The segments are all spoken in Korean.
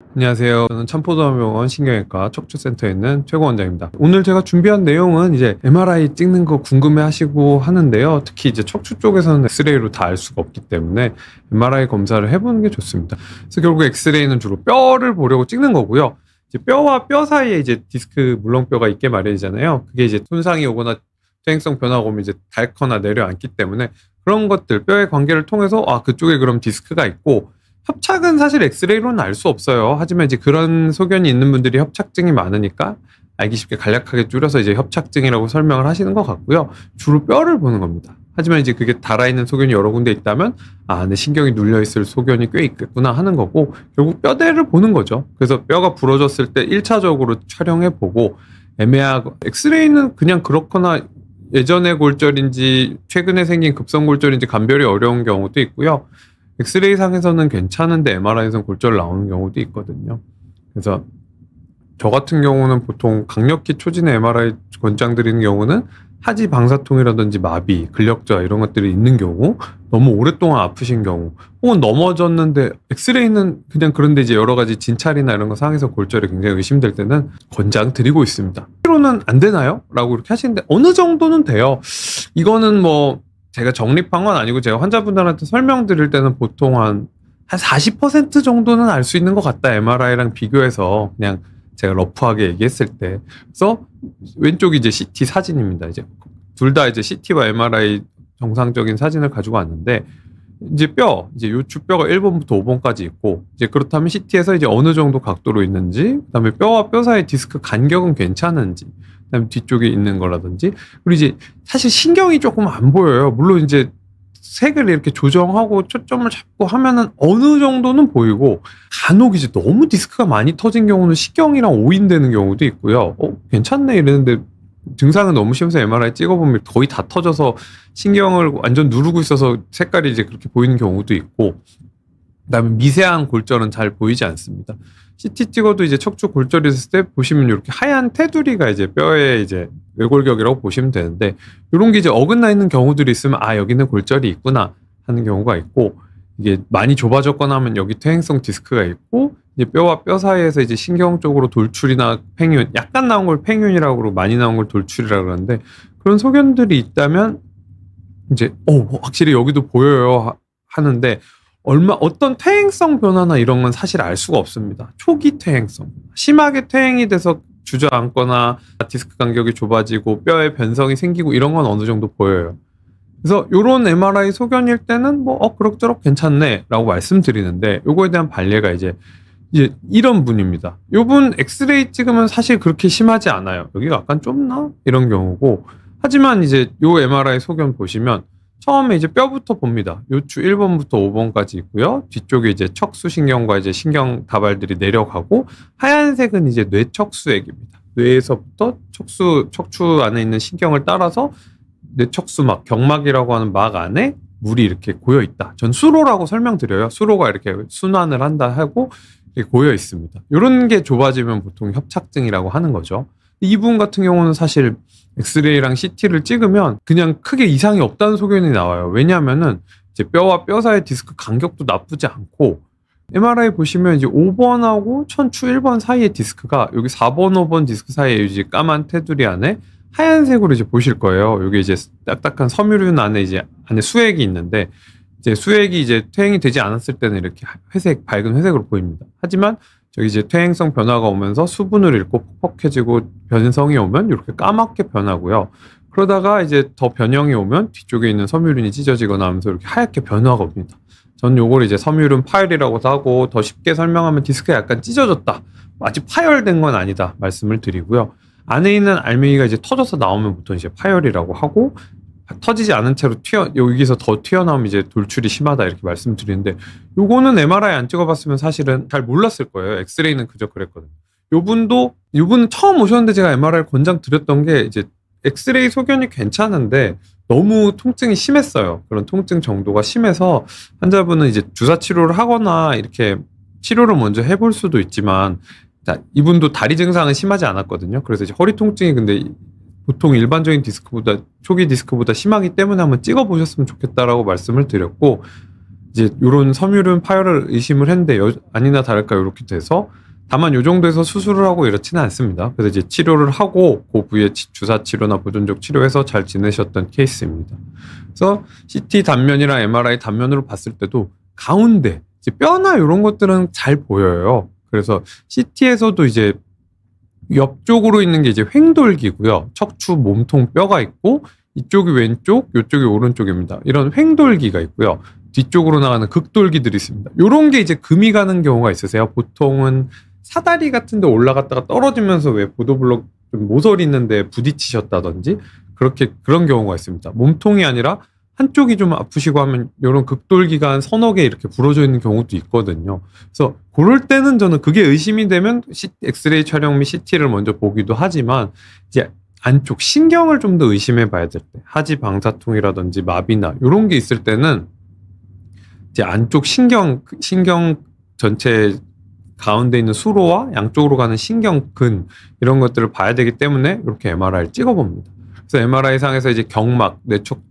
안녕하세요. 저는 참포도병원 신경외과 척추센터에 있는 최고 원장입니다. 오늘 제가 준비한 내용은 이제 MRI 찍는 거 궁금해 하시고 하는데요. 특히 이제 척추 쪽에서는 엑스레이로 다 알 수가 없기 때문에 MRI 검사를 해보는 게 좋습니다. 그래서 결국 엑스레이는 주로 뼈를 보려고 찍는 거고요. 이제 뼈와 뼈 사이에 이제 디스크 물렁뼈가 있게 마련이잖아요. 그게 이제 손상이 오거나 퇴행성 변화가 오면 이제 닳거나 내려앉기 때문에 그런 것들, 뼈의 관계를 통해서 그쪽에 그럼 디스크가 있고, 협착은 사실 엑스레이로는 알 수 없어요. 하지만 이제 그런 소견이 있는 분들이 협착증이 많으니까 알기 쉽게 간략하게 줄여서 이제 협착증이라고 설명을 하시는 것 같고요. 주로 뼈를 보는 겁니다. 하지만 이제 그게 달아있는 소견이 여러 군데 있다면 내 신경이 눌려있을 소견이 꽤 있겠구나 하는 거고, 결국 뼈대를 보는 거죠. 그래서 뼈가 부러졌을 때 1차적으로 촬영해보고, 애매하고 엑스레이는 그냥 그렇거나 예전의 골절인지 최근에 생긴 급성골절인지 감별이 어려운 경우도 있고요. 엑스레이 상에서는 괜찮은데 MRI에서는 골절 나오는 경우도 있거든요. 그래서 저 같은 경우는 보통 강력히 초진의 MRI 권장드리는 경우는 하지 방사통이라든지 마비, 근력저하 이런 것들이 있는 경우, 너무 오랫동안 아프신 경우, 혹은 넘어졌는데 엑스레이는 그냥 그런데 이제 여러 가지 진찰이나 이런 거 상에서 골절이 굉장히 의심될 때는 권장드리고 있습니다. 실로는 안 되나요? 라고 이렇게 하시는데 어느 정도는 돼요. 이거는 뭐 제가 정립한 건 아니고 제가 환자분들한테 설명드릴 때는 보통 한 40% 정도는 알 수 있는 것 같다. MRI랑 비교해서 그냥 제가 러프하게 얘기했을 때. 그래서 왼쪽이 이제 CT 사진입니다. 이제 둘 다 이제 CT와 MRI 정상적인 사진을 가지고 왔는데, 이제 이제 요추뼈가 1번부터 5번까지 있고, 이제 그렇다면 CT에서 이제 어느 정도 각도로 있는지, 그다음에 뼈와 뼈 사이 디스크 간격은 괜찮은지, 그다음에 뒤쪽에 있는 거라든지, 그리고 이제 사실 신경이 조금 안 보여요. 물론 이제 색을 이렇게 조정하고 초점을 잡고 하면은 어느 정도는 보이고, 간혹 이제 너무 디스크가 많이 터진 경우는 신경이랑 오인되는 경우도 있고요. 괜찮네 이랬는데 증상은 너무 심해서 MRI 찍어보면 거의 다 터져서 신경을 완전 누르고 있어서 색깔이 이제 그렇게 보이는 경우도 있고, 그다음에 미세한 골절은 잘 보이지 않습니다. CT 찍어도 이제 척추 골절이 있을 때 보시면 이렇게 하얀 테두리가 이제 뼈에 이제 외골격이라고 보시면 되는데, 이런 게 이제 어긋나 있는 경우들이 있으면 여기는 골절이 있구나 하는 경우가 있고, 이게 많이 좁아졌거나 하면 여기 퇴행성 디스크가 있고, 이제 뼈와 뼈 사이에서 이제 신경 쪽으로 돌출이나 팽윤, 약간 나온 걸 팽윤이라고 그러고 많이 나온 걸 돌출이라고 그러는데, 그런 소견들이 있다면 이제 확실히 여기도 보여요 하는데, 어떤 퇴행성 변화나 이런 건 사실 알 수가 없습니다. 초기 퇴행성, 심하게 퇴행이 돼서 주저앉거나 디스크 간격이 좁아지고 뼈에 변성이 생기고 이런 건 어느 정도 보여요. 그래서 이런 MRI 소견일 때는 그럭저럭 괜찮네 라고 말씀드리는데, 요거에 대한 반례가 이제 이런 분입니다. 요분 엑스레이 찍으면 사실 그렇게 심하지 않아요. 여기가 약간 좁나? 이런 경우고, 하지만 이제 요 MRI 소견 보시면 처음에 이제 뼈부터 봅니다. 요추 1번부터 5번까지 있고요. 뒤쪽에 이제 척수신경과 이제 신경 다발들이 내려가고, 하얀색은 이제 뇌척수액입니다. 뇌에서부터 척추 안에 있는 신경을 따라서 뇌척수막, 경막이라고 하는 막 안에 물이 이렇게 고여 있다. 전 수로라고 설명드려요. 수로가 이렇게 순환을 한다 하고 이렇게 고여 있습니다. 이런 게 좁아지면 보통 협착증이라고 하는 거죠. 이분 같은 경우는 사실 엑스레이랑 CT를 찍으면 그냥 크게 이상이 없다는 소견이 나와요. 왜냐하면은 이제 뼈와 뼈 사이 디스크 간격도 나쁘지 않고, MRI 보시면 이제 5번하고 천추 1번 사이의 디스크가 여기 4번, 5번 디스크 사이에 이제 까만 테두리 안에 하얀색으로 이제 보실 거예요. 여기 이제 딱딱한 섬유륜 안에 이제 안에 수액이 있는데, 이제 수액이 이제 퇴행이 되지 않았을 때는 이렇게 밝은 회색으로 보입니다. 하지만 저기 이제 퇴행성 변화가 오면서 수분을 잃고 퍽퍽해지고 변성이 오면 이렇게 까맣게 변하고요. 그러다가 이제 더 변형이 오면 뒤쪽에 있는 섬유륜이 찢어지거나 하면서 이렇게 하얗게 변화가 옵니다. 전 요걸 이제 섬유륜 파열이라고도 하고, 더 쉽게 설명하면 디스크가 약간 찢어졌다, 아직 파열된 건 아니다 말씀을 드리고요. 안에 있는 알맹이가 이제 터져서 나오면 보통 이제 파열이라고 하고, 터지지 않은 채로 여기서 더 튀어나오면 이제 돌출이 심하다 이렇게 말씀드리는데, 요거는 MRI 안 찍어봤으면 사실은 잘 몰랐을 거예요. 엑스레이는 그저 그랬거든요. 요분은 처음 오셨는데 제가 MRI를 권장 드렸던 게, 이제 엑스레이 소견이 괜찮은데 너무 통증이 심했어요. 그런 통증 정도가 심해서 환자분은 이제 주사 치료를 하거나 이렇게 치료를 먼저 해볼 수도 있지만, 이분도 다리 증상은 심하지 않았거든요. 그래서 이제 허리 통증이 근데 보통 일반적인 디스크보다 초기 디스크보다 심하기 때문에 한번 찍어보셨으면 좋겠다라고 말씀을 드렸고, 이제 요런 섬유륜 파열을 의심을 했는데 아니나 다를까 이렇게 돼서 다만 요 정도에서 수술을 하고 이렇지는 않습니다. 그래서 이제 치료를 하고 그 부위에 주사 치료나 보존적 치료해서 잘 지내셨던 케이스입니다. 그래서 CT 단면이랑 MRI 단면으로 봤을 때도 가운데 이제 뼈나 이런 것들은 잘 보여요. 그래서 CT에서도 이제 옆쪽으로 있는 게 이제 횡돌기고요. 척추 몸통 뼈가 있고 이쪽이 왼쪽, 이쪽이 오른쪽입니다. 이런 횡돌기가 있고요. 뒤쪽으로 나가는 극돌기들이 있습니다. 이런 게 이제 금이 가는 경우가 있으세요. 보통은 사다리 같은 데 올라갔다가 떨어지면서 왜 보도블록 좀 모서리 있는데 부딪히셨다든지 그런 경우가 있습니다. 몸통이 아니라 한쪽이 좀 아프시고 하면 이런 극돌기가 한 서너 개 이렇게 부러져 있는 경우도 있거든요. 그래서 그럴 때는 저는 그게 의심이 되면 엑스레이 촬영 및 CT를 먼저 보기도 하지만 이제 안쪽 신경을 좀 더 의심해 봐야 될 때, 하지 방사통이라든지 마비나 이런 게 있을 때는 이제 안쪽 신경 전체 가운데 있는 수로와 양쪽으로 가는 신경근 이런 것들을 봐야 되기 때문에 이렇게 MRI를 찍어봅니다. 그래서 MRI 상에서 이제 경막, 뇌촉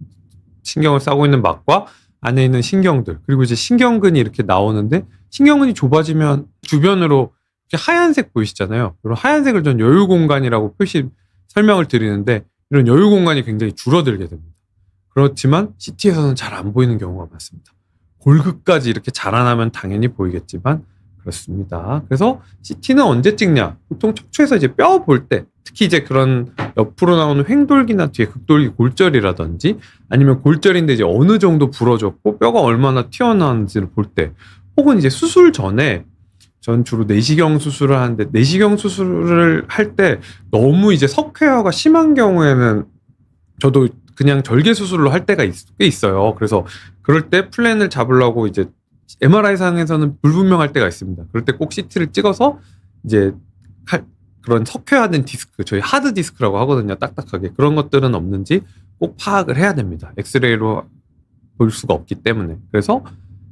신경을 싸고 있는 막과 안에 있는 신경들 그리고 이제 신경근이 이렇게 나오는데 신경근이 좁아지면 주변으로 이렇게 하얀색 보이시잖아요. 이런 하얀색을 전 여유 공간이라고 설명을 드리는데 이런 여유 공간이 굉장히 줄어들게 됩니다. 그렇지만 CT에서는 잘 안 보이는 경우가 많습니다. 골극까지 이렇게 자라나면 당연히 보이겠지만 그렇습니다. 그래서 CT는 언제 찍냐? 보통 척추에서 이제 뼈 볼 때, 특히 이제 그런 옆으로 나오는 횡돌기나 뒤에 극돌기 골절이라든지 아니면 골절인데 이제 어느 정도 부러졌고 뼈가 얼마나 튀어나왔는지를 볼 때, 혹은 이제 수술 전에 전 주로 내시경 수술을 하는데 내시경 수술을 할 때 너무 이제 석회화가 심한 경우에는 저도 그냥 절개 수술로 할 때가 꽤 있어요. 그래서 그럴 때 플랜을 잡으려고 이제 MRI 상에서는 불분명할 때가 있습니다. 그럴 때 꼭 CT를 찍어서 이제 그런 석회화된 디스크, 저희 하드 디스크라고 하거든요. 딱딱하게. 그런 것들은 없는지 꼭 파악을 해야 됩니다. 엑스레이로 볼 수가 없기 때문에. 그래서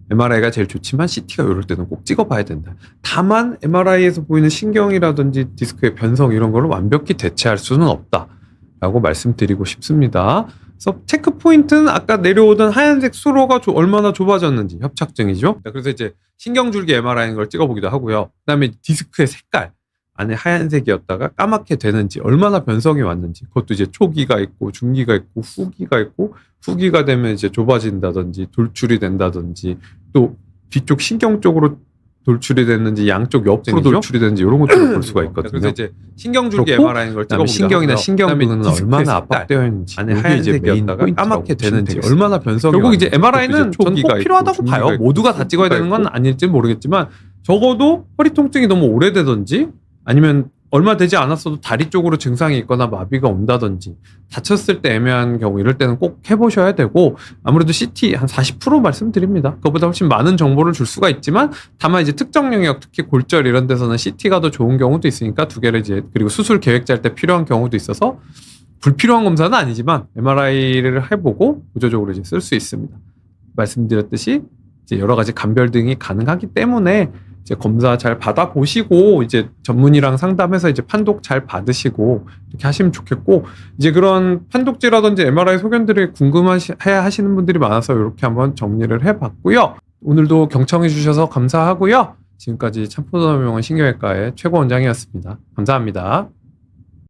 MRI가 제일 좋지만 CT가 이럴 때는 꼭 찍어봐야 된다. 다만 MRI에서 보이는 신경이라든지 디스크의 변성 이런 거를 완벽히 대체할 수는 없다라고 말씀드리고 싶습니다. 그래서 체크 포인트는 아까 내려오던 하얀색 수로가 얼마나 좁아졌는지 협착증이죠. 그래서 이제 신경줄기 MRI인 걸 찍어보기도 하고요. 그다음에 디스크의 색깔 안에 하얀색이었다가 까맣게 되는지 얼마나 변성이 왔는지 그것도 이제 초기가 있고 중기가 있고 후기가 있고 후기가 되면 이제 좁아진다든지 돌출이 된다든지 또 뒤쪽 신경 쪽으로 돌출이 됐는지 양쪽 옆으로 돌출이 됐는지 이런 것들을 볼 수가 있거든요. 그래서 이제 신경줄기 MRI인 걸 찍어보기도 신경이나 신경근은 얼마나 압박되어 있는지 안에 하얀색이었다가 까맣게 되는지 얼마나 변성이 결국 이제 MRI는 저는 꼭 필요하다고 봐요. 모두가 다 찍어야 되는 건 아닐지 모르겠지만 적어도 허리 통증이 너무 오래되든지 아니면 얼마 되지 않았어도 다리 쪽으로 증상이 있거나 마비가 온다든지 다쳤을 때 애매한 경우 이럴 때는 꼭 해보셔야 되고 아무래도 CT 한 40% 말씀드립니다. 그것보다 훨씬 많은 정보를 줄 수가 있지만 다만 이제 특정 영역 특히 골절 이런 데서는 CT가 더 좋은 경우도 있으니까 두 개를 이제 그리고 수술 계획 짤 때 필요한 경우도 있어서 불필요한 검사는 아니지만 MRI를 해보고 보조적으로 이제 쓸 수 있습니다. 말씀드렸듯이 이제 여러 가지 감별 등이 가능하기 때문에 이제 검사 잘 받아보시고 이제 전문의랑 상담해서 이제 판독 잘 받으시고 이렇게 하시면 좋겠고 이제 그런 판독지라든지 MRI 소견들이 궁금해야 하시는 분들이 많아서 이렇게 한번 정리를 해봤고요. 오늘도 경청해 주셔서 감사하고요. 지금까지 참포도남병원 신경외과의 최고 원장이었습니다. 감사합니다.